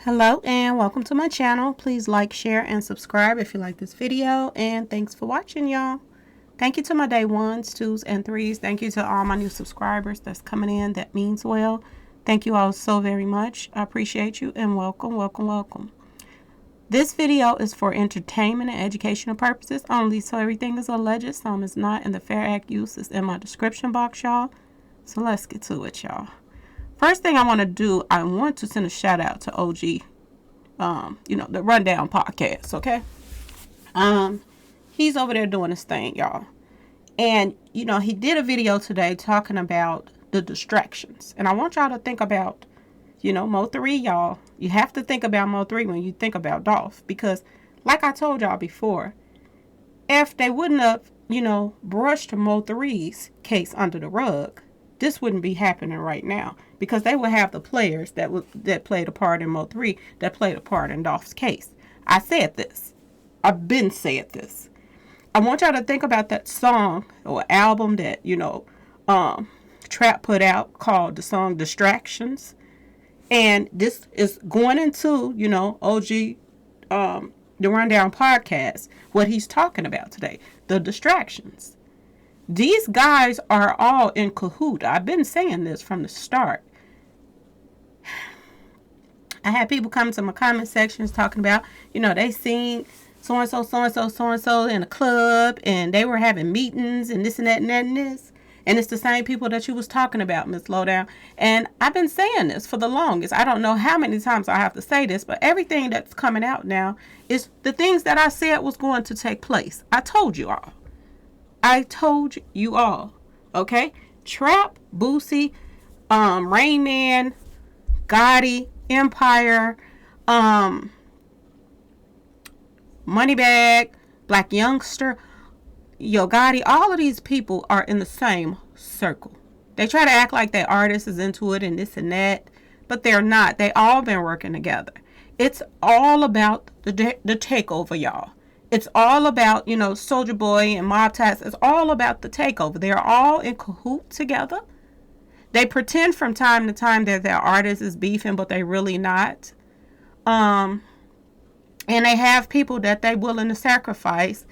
Hello and welcome to my channel. Please like, share, and subscribe if you like this video. And thanks for watching, y'all. Thank you to my day ones, twos, and threes. Thank you to all my new subscribers that's coming in. That means well. Thank you all so very much. I appreciate you and welcome, welcome, welcome. This video is for entertainment and educational purposes only, so everything is alleged. Some is not, and the Fair Act use is in my description box, y'all. So let's get to it, y'all. First thing I want to do, I want to send a shout out to OG, the Rundown podcast, okay? He's over there doing his thing, y'all. And, he did a video today talking about the distractions. And I want y'all to think about, Mo3, y'all. You have to think about Mo3 when you think about Dolph. Because, like I told y'all before, if they wouldn't have, brushed Mo3's case under the rug, this wouldn't be happening right now, because they would have the players that played a part in Mo3 that played a part in Dolph's case. I said this. I've been said this. I want y'all to think about that song or album that, Trap put out called the song Distractions. And this is going into, OG, the Rundown podcast, what he's talking about today, the distractions. These guys are all in cahoots. I've been saying this from the start. I had people come to my comment sections talking about, they seen so-and-so, so-and-so, so-and-so in a club, and they were having meetings and this and that and that and this. And it's the same people that you was talking about, Miss Lowdown. And I've been saying this for the longest. I don't know how many times I have to say this, but everything that's coming out now is the things that I said was going to take place. I told you all. Okay? Trap, Boosie, Rain Man, Gotti, Empire, Moneybagg, Black Youngster, Yo Gotti, all of these people are in the same circle. They try to act like their artist is into it and this and that, but they're not. They all been working together. It's all about the takeover, y'all. It's all about, Soulja Boy and Mob Tats. It's all about the takeover. They're all in cahoots together. They pretend from time to time that their artist is beefing, but they really not. And they have people that they willing to sacrifice,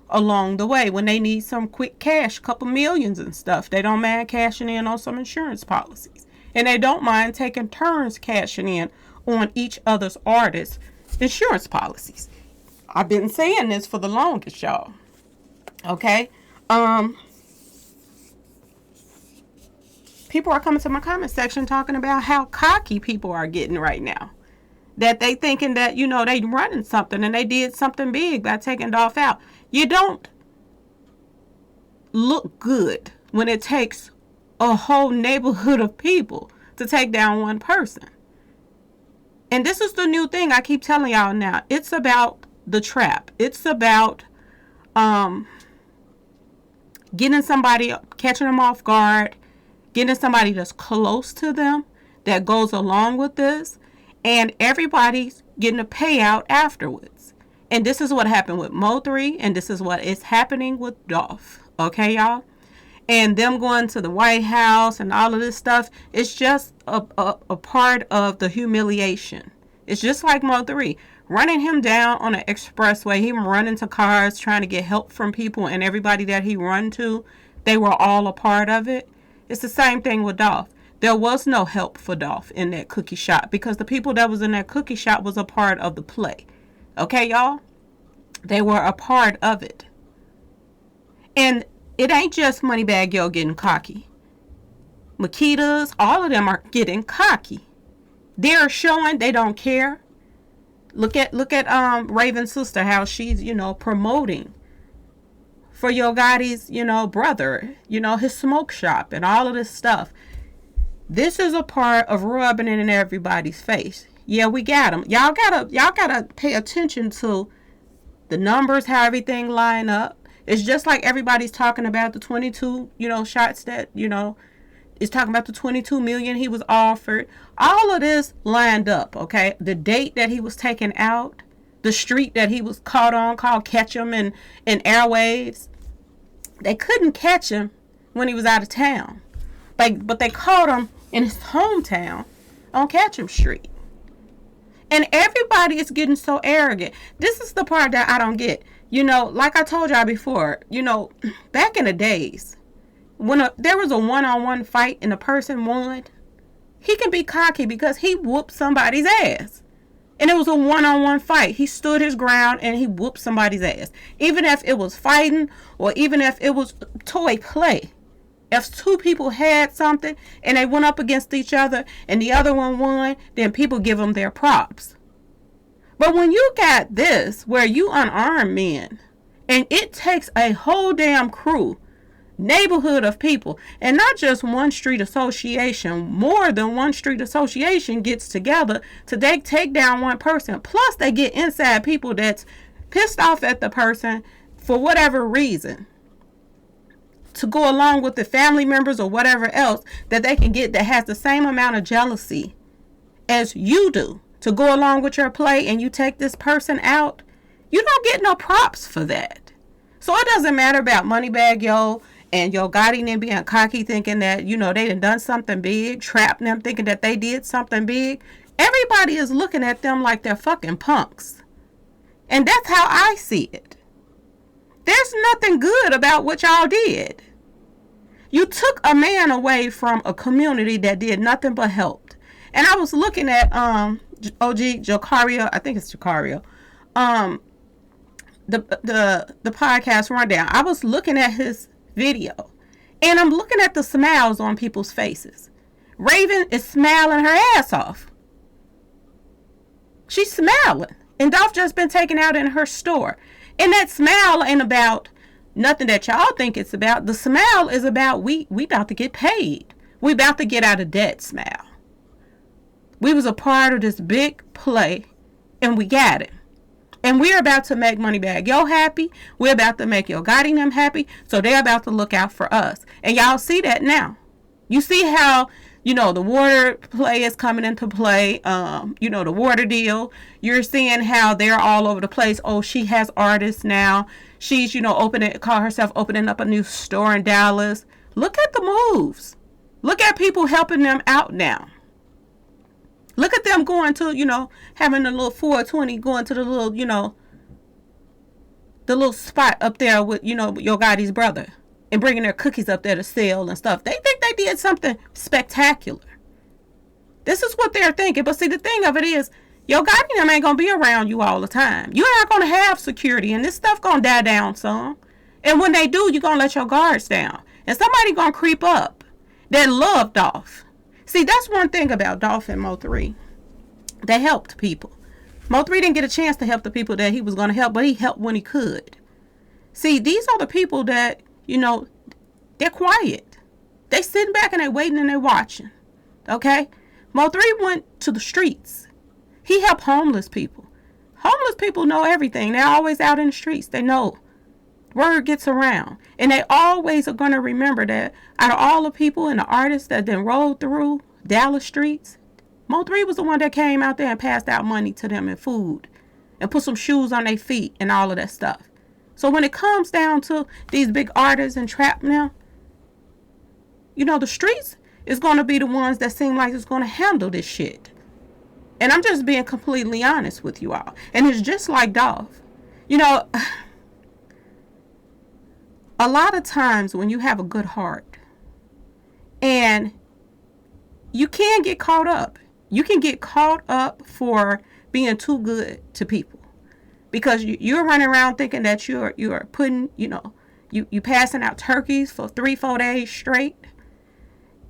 along the way when they need some quick cash, couple millions and stuff. They don't mind cashing in on some insurance policies. And they don't mind taking turns cashing in on each other's artists' insurance policies. I've been saying this for the longest, y'all. Okay? People are coming to my comment section talking about how cocky people are getting right now. That they thinking that, they running something and they did something big by taking Dolph out. You don't look good when it takes a whole neighborhood of people to take down one person. And this is the new thing I keep telling y'all now. It's about the trap. It's about getting somebody, catching them off guard, getting somebody that's close to them that goes along with this, and everybody's getting a payout afterwards. And this is what happened with Mo3, and this is what is happening with Dolph. Okay, y'all? And them going to the White House and all of this stuff, it's just a part of the humiliation. It's just like Mo3. Running him down on an expressway, him running to cars, trying to get help from people, and everybody that he run to, they were all a part of it. It's the same thing with Dolph. There was no help for Dolph in that cookie shop because the people that was in that cookie shop was a part of the play. Okay, y'all? They were a part of it. And it ain't just Moneybagg Yo getting cocky. Makitas, all of them are getting cocky. They're showing they don't care. Look at Raven's sister, how she's, promoting for Yo Gotti's, brother, his smoke shop and all of this stuff. This is a part of rubbing it in everybody's face. Yeah, we got them. Y'all gotta pay attention to the numbers, how everything line up. It's just like everybody's talking about the 22, shots that, is talking about the 22 million he was offered. All of this lined up, okay? The date that he was taken out, the street that he was caught on called Catch Him in Airwaves. They couldn't catch him when he was out of town. But they caught him in his hometown on Catcham Street. And everybody is getting so arrogant. This is the part that I don't get. Like I told y'all before, back in the days, when there was a one-on-one fight and a person won, he can be cocky because he whooped somebody's ass. And it was a one-on-one fight. He stood his ground and he whooped somebody's ass. Even if it was fighting or even if it was toy play. If two people had something and they went up against each other and the other one won, then people give them their props. But when you got this, where you unarmed men, and it takes a whole damn crew, neighborhood of people, and not just one street association, more than one street association gets together to take down one person. Plus they get inside people that's pissed off at the person for whatever reason, to go along with the family members or whatever else that they can get that has the same amount of jealousy as you do, to go along with your play, and you take this person out. You don't get no props for that. So it doesn't matter about Moneybagg Yo and Yo Gotti and them being cocky, thinking that, they done something big, trapped them thinking that they did something big. Everybody is looking at them like they're fucking punks. And that's how I see it. There's nothing good about what y'all did. You took a man away from a community that did nothing but helped. And I was looking at OG Jacario, I think it's Jacario, the podcast rundown. I was looking at his video, and I'm looking at the smiles on people's faces. Raven is smiling her ass off. She's smiling. And Dolph just been taken out in her store. And that smile ain't about nothing that y'all think it's about. The smile is about we about to get paid. We about to get out of debt smile. We was a part of this big play, and we got it. And we're about to make Moneybagg Yo happy. We're about to make Yo Gotti them happy. So they're about to look out for us. And y'all see that now. You see how, the water play is coming into play. The water deal. You're seeing how they're all over the place. Oh, she has artists now. She's, call herself opening up a new store in Dallas. Look at the moves. Look at people helping them out now. Look at them going to, having a little 420, going to the little, the little spot up there with, Yo Gotti's brother, and bringing their cookies up there to sell and stuff. They think they did something spectacular. This is what they're thinking. But see, the thing of it is, Yo Gotti them ain't going to be around you all the time. You're not going to have security, and this stuff going to die down some. And when they do, you're going to let your guards down. And somebody going to creep up that love Dolph. See, that's one thing about Dolph and Mo3. They helped people. Mo3 didn't get a chance to help the people that he was going to help, but he helped when he could. See, these are the people that, they're quiet. They sitting back and they waiting and they watching. Okay? Mo3 went to the streets. He helped homeless people. Homeless people know everything. They're always out in the streets. They know. Word gets around. And they always are going to remember that out of all the people and the artists that then rolled through Dallas streets, Mo3 was the one that came out there and passed out money to them and food and put some shoes on their feet and all of that stuff. So when it comes down to these big artists and trap now, the streets is going to be the ones that seem like it's going to handle this shit. And I'm just being completely honest with you all. And it's just like Dolph. A lot of times when you have a good heart and you can get caught up. You can get caught up for being too good to people because you're running around thinking that you're putting, you passing out turkeys for 3-4 days straight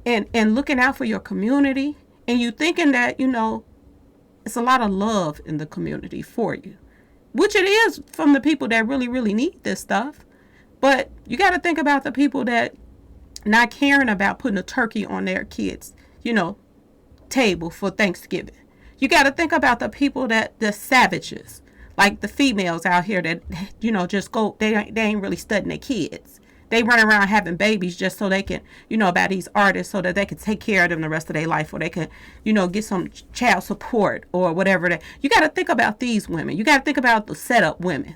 and looking out for your community. And you thinking that, it's a lot of love in the community for you, which it is from the people that really, really need this stuff. But you got to think about the people that not caring about putting a turkey on their kids, table for Thanksgiving. You got to think about the people the savages, like the females out here that, just go, they ain't really studying their kids. They run around having babies just so they can, about these artists so that they can take care of them the rest of their life, or they can, get some child support or whatever. You got to think about these women. You got to think about the setup women.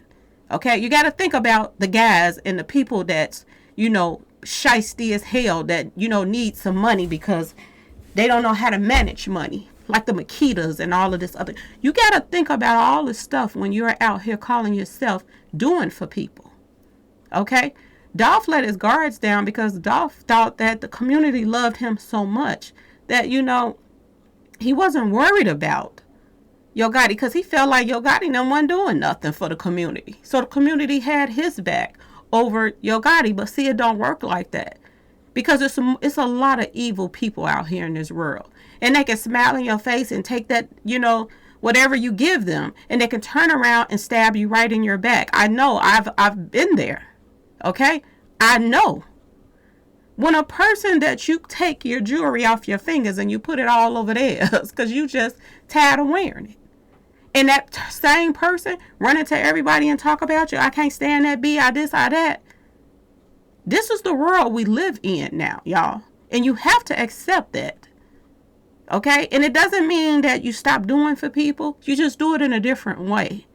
Okay, you got to think about the guys and the people that's, shiesty as hell that, need some money because they don't know how to manage money. like the Makitas and all of this other. You got to think about all this stuff when you're out here calling yourself doing for people. Okay? Dolph let his guards down because Dolph thought that the community loved him so much that, you know, he wasn't worried about Yo Gotti because he felt like Yo Gotti no one doing nothing for the community. So the community had his back over Yo Gotti. But see, it don't work like that. Because it's a lot of evil people out here in this world. And they can smile in your face and take that, you know, whatever you give them. And they can turn around and stab you right in your back. I know. I've been there. Okay? I know. When a person that you take your jewelry off your fingers and you put it all over theirs because you just tired of wearing it. And that same person running to everybody and talk about you. I can't stand that B, I this, I that. This is the world we live in now, y'all. And you have to accept that. Okay? And it doesn't mean that you stop doing for people. You just do it in a different way.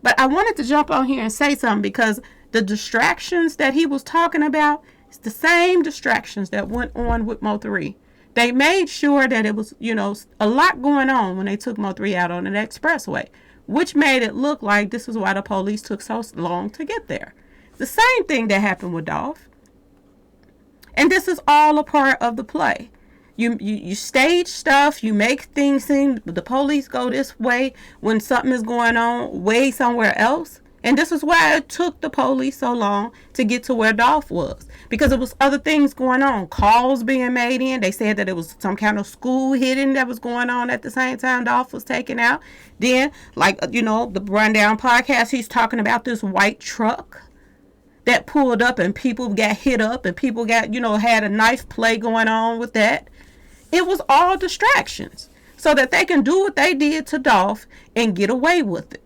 But I wanted to jump on here and say something because the distractions that he was talking about is the same distractions that went on with Mo3. They made sure that it was, you know, a lot going on when they took Mo3 out on an expressway, which made it look like this is why the police took so long to get there. The same thing that happened with Dolph. And this is all a part of the play. You stage stuff, you make things seem the police go this way when something is going on way somewhere else. And this is why it took the police so long to get to where Dolph was. Because there was other things going on. Calls being made in. They said that it was some kind of school hitting that was going on at the same time Dolph was taken out. Then, like, you know, the Rundown podcast, he's talking about this white truck that pulled up and people got hit up and people got, you know, had a knife play going on with that. It was all distractions so that they can do what they did to Dolph and get away with it.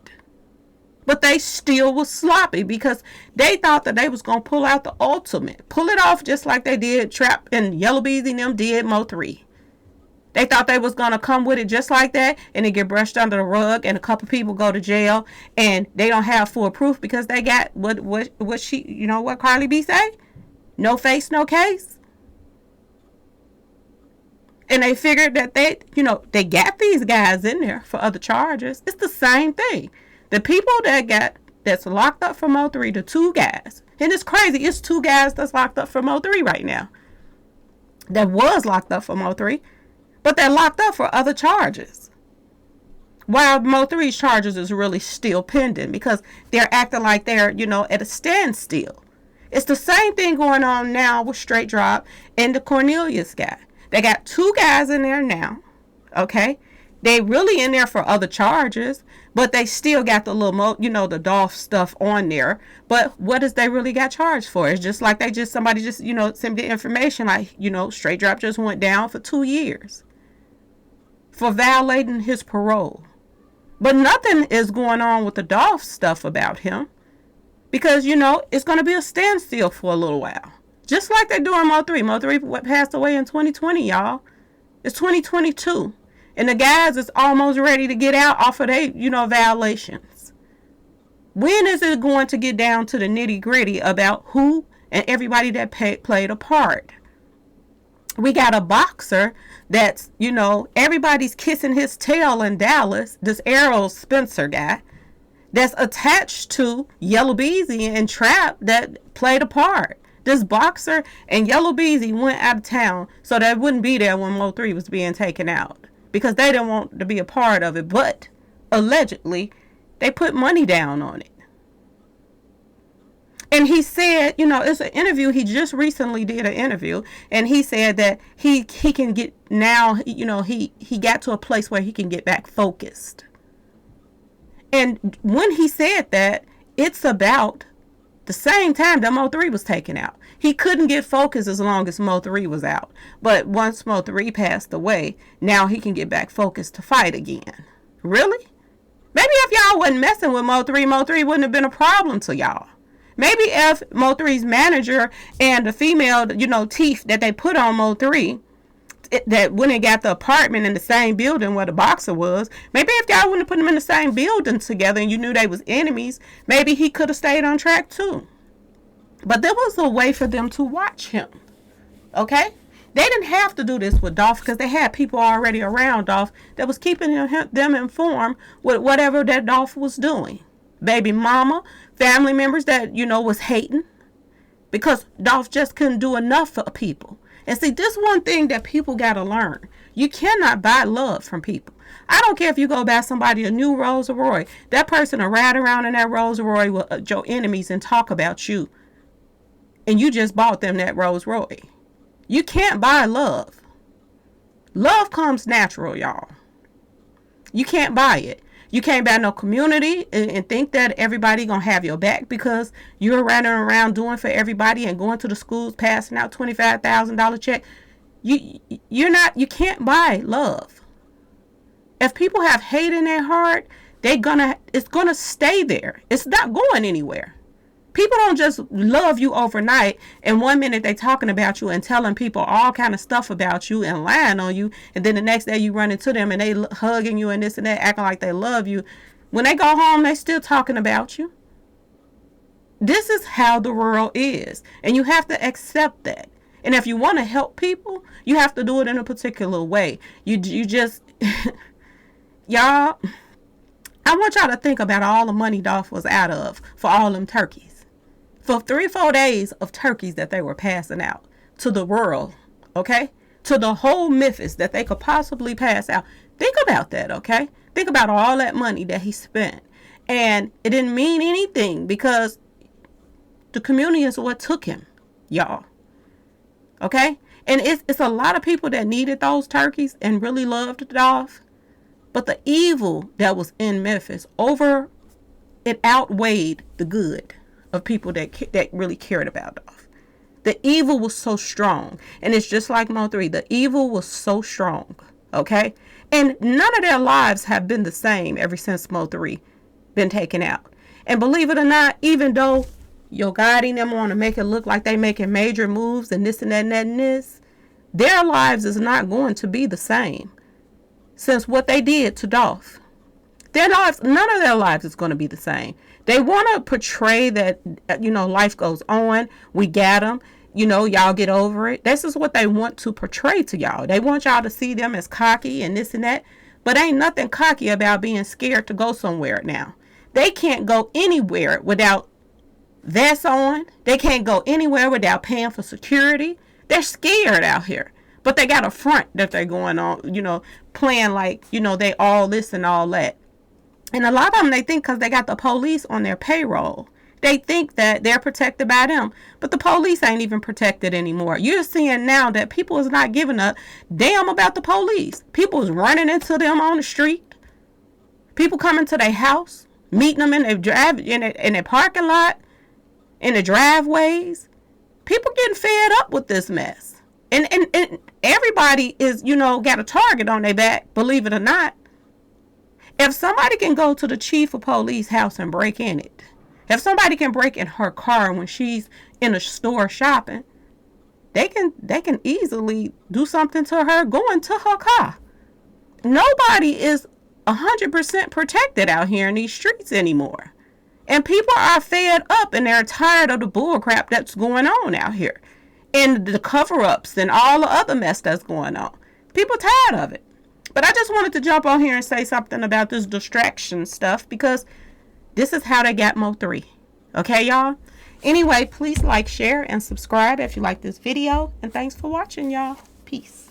But they still was sloppy because they thought that they was going to pull out the ultimate. Pull it off just like they did Trap and Yellow Beezy and them did Mo3. They thought they was going to come with it just like that and it get brushed under the rug and a couple people go to jail and they don't have full proof because they got what she, you know what Carly B say? No face, no case. And they figured that they, you know, they got these guys in there for other charges. It's the same thing. The people that's locked up for Mo3, the two guys, and it's crazy, it's two guys that's locked up for Mo3 right now. That was locked up for Mo3, but they're locked up for other charges. While Mo3's charges is really still pending because they're acting like they're, you know, at a standstill. It's the same thing going on now with Straight Drop and the Cornelius guy. They got two guys in there now, okay? They really in there for other charges, but they still got the little, you know, the Dolph stuff on there. But what does they really got charged for? It's just like somebody just, you know, sent the information like, you know, Straight Drop just went down for 2 years for violating his parole. But nothing is going on with the Dolph stuff about him because, you know, it's going to be a standstill for a little while. Just like they're doing Mo3. Mo3 passed away in 2020, y'all. It's 2022. And the guys is almost ready to get out off of their, you know, violations. When is it going to get down to the nitty gritty about who and everybody that played a part? We got a boxer that's, you know, everybody's kissing his tail in Dallas. This Errol Spencer guy that's attached to Yellow Beezy and Trap that played a part. This boxer and Yellow Beezy went out of town so they wouldn't be there when Mo3 was being taken out. Because they didn't want to be a part of it. But allegedly, they put money down on it. And he said, you know, it's an interview. He just recently did an interview. And he said that he can get now, you know, he got to a place where he can get back focused. And when he said that, it's about the same time that Mo3 was taken out. He couldn't get focused as long as Mo3 was out. But once Mo3 passed away, now he can get back focused to fight again. Really? Maybe if y'all wasn't messing with Mo3 wouldn't have been a problem to y'all. Maybe if Mo3's manager and the female, you know, teeth that they put on Mo3, that when they got the apartment in the same building where the boxer was, maybe if y'all wouldn't have put them in the same building together and you knew they was enemies, maybe he could have stayed on track too. But there was a way for them to watch him. Okay? They didn't have to do this with Dolph because they had people already around Dolph that was keeping them informed with whatever that Dolph was doing. Baby mama, family members that, was hating because Dolph just couldn't do enough for people. And see, this one thing that people got to learn. You cannot buy love from people. I don't care if you go buy somebody a new Rolls Royce. That person will ride around in that Rolls Royce with your enemies and talk about you. And you just bought them that Rolls Royce. You can't buy love. Love comes natural, y'all. You can't buy it. You can't buy no community and think that everybody gonna have your back because you're running around doing for everybody and going to the schools passing out $25,000 check. You can't buy love. If people have hate in their heart, it's gonna stay there. It's not going anywhere. People don't just love you overnight and 1 minute they talking about you and telling people all kind of stuff about you and lying on you, and then the next day you run into them and they hugging you and this and that, acting like they love you. When they go home, they still talking about you. This is how the world is, and you have to accept that. And if you want to help people, you have to do it in a particular way. You just y'all, I want y'all to think about all the money Dolph was out of for all them turkeys. For 3-4 days of turkeys that they were passing out to the world, okay? To the whole Memphis that they could possibly pass out. Think about that, okay? Think about all that money that he spent. And it didn't mean anything because the community is what took him, y'all. Okay? And it's a lot of people that needed those turkeys and really loved Dolph. But the evil that was in Memphis it outweighed the good of people that really cared about Dolph. The evil was so strong. And it's just like Mo 3. The evil was so strong. Okay? And none of their lives have been the same ever since Mo 3 been taken out. And believe it or not, even though Yo Gotti them want to make it look like they making major moves and this and that and that and this, their lives is not going to be the same since what they did to Dolph. None of their lives is going to be the same. They want to portray that, life goes on. We got them. Y'all get over it. This is what they want to portray to y'all. They want y'all to see them as cocky and this and that. But ain't nothing cocky about being scared to go somewhere now. They can't go anywhere without vests on. They can't go anywhere without paying for security. They're scared out here. But they got a front that they're going on, playing like, they all this and all that. And a lot of them, they think because they got the police on their payroll, they think that they're protected by them. But the police ain't even protected anymore. You're seeing now that people is not giving a damn about the police. People is running into them on the street. People coming to their house, meeting them in their parking lot, in the driveways. People getting fed up with this mess. And everybody is, got a target on their back, believe it or not. If somebody can go to the chief of police house and break in it, if somebody can break in her car when she's in a store shopping, they can easily do something to her going to her car. Nobody is 100% protected out here in these streets anymore. And people are fed up and they're tired of the bull crap that's going on out here. And the cover-ups and all the other mess that's going on. People tired of it. But I just wanted to jump on here and say something about this distraction stuff because this is how they got Mo 3. Okay, y'all? Anyway, please like, share, and subscribe if you like this video. And thanks for watching, y'all. Peace.